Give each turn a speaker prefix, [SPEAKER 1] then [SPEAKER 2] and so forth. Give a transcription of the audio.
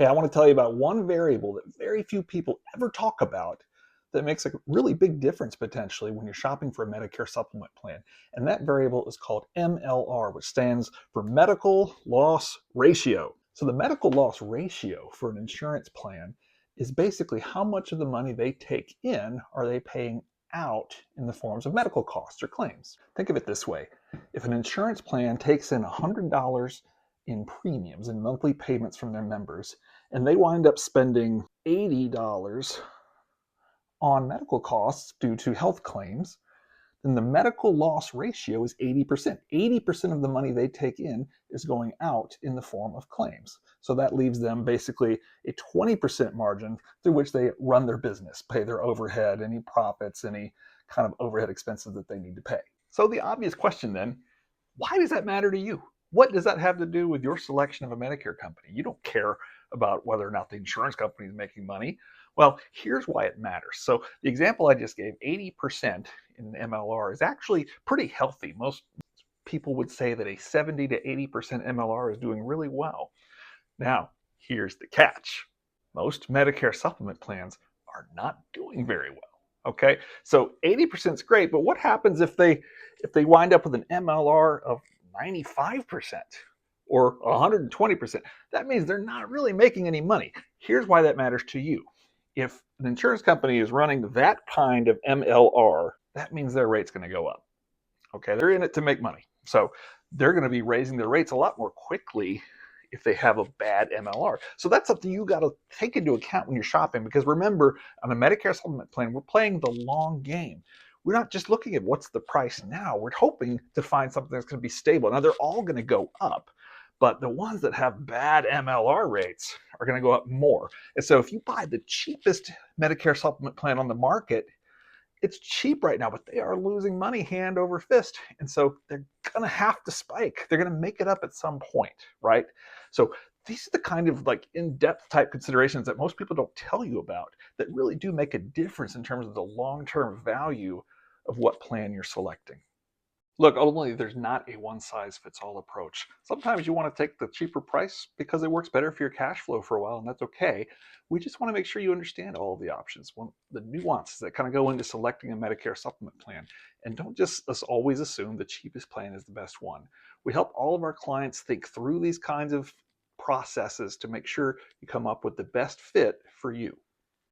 [SPEAKER 1] Hey, I want to tell you about one variable that very few people ever talk about that makes a really big difference potentially when you're shopping for a Medicare supplement plan. And that variable is called MLR, which stands for medical loss ratio. So the medical loss ratio for an insurance plan is basically how much of the money they take in are they paying out in the forms of medical costs or claims. Think of it this way. If an insurance plan takes in $100 in premiums and monthly payments from their members, and they wind up spending $80 on medical costs due to health claims, then the medical loss ratio is 80%. 80% of the money they take in is going out in the form of claims. So that leaves them basically a 20% margin through which they run their business, pay their overhead, any profits, any kind of overhead expenses that they need to pay. So the obvious question then, why does that matter to you? What does that have to do with your selection of a Medicare company? You don't care about whether or not the insurance company is making money. Well, here's why it matters. So the example I just gave, 80% in MLR, is actually pretty healthy. Most people would say that a 70 to 80% MLR is doing really well. Now, here's the catch. Most Medicare supplement plans are not doing very well. Okay, so 80% is great, but what happens if they wind up with an MLR of 95% or 120%? That means they're not really making any money. Here's why that matters to you. If an insurance company is running that kind of MLR, that means their rate's going to go up. Okay, they're in it to make money. So they're going to be raising their rates a lot more quickly if they have a bad MLR. So that's something you got to take into account when you're shopping, because remember, on a Medicare supplement plan, we're playing the long game. We're not just looking at what's the price now. We're hoping to find something that's going to be stable. Now, they're all going to go up, but the ones that have bad MLR rates are going to go up more. And so if you buy the cheapest Medicare supplement plan on the market, it's cheap right now, but they are losing money hand over fist. And so they're going to have to spike. They're going to make it up at some point, right? So these are the kind of like in-depth type considerations that most people don't tell you about that really do make a difference in terms of the long-term value of what plan you're selecting. Look, ultimately, there's not a one-size-fits-all approach. Sometimes you want to take the cheaper price because it works better for your cash flow for a while, and that's okay. We just want to make sure you understand all of the options, the nuances that kind of go into selecting a Medicare supplement plan. And don't just always assume the cheapest plan is the best one. We help all of our clients think through these kinds of processes to make sure you come up with the best fit for you.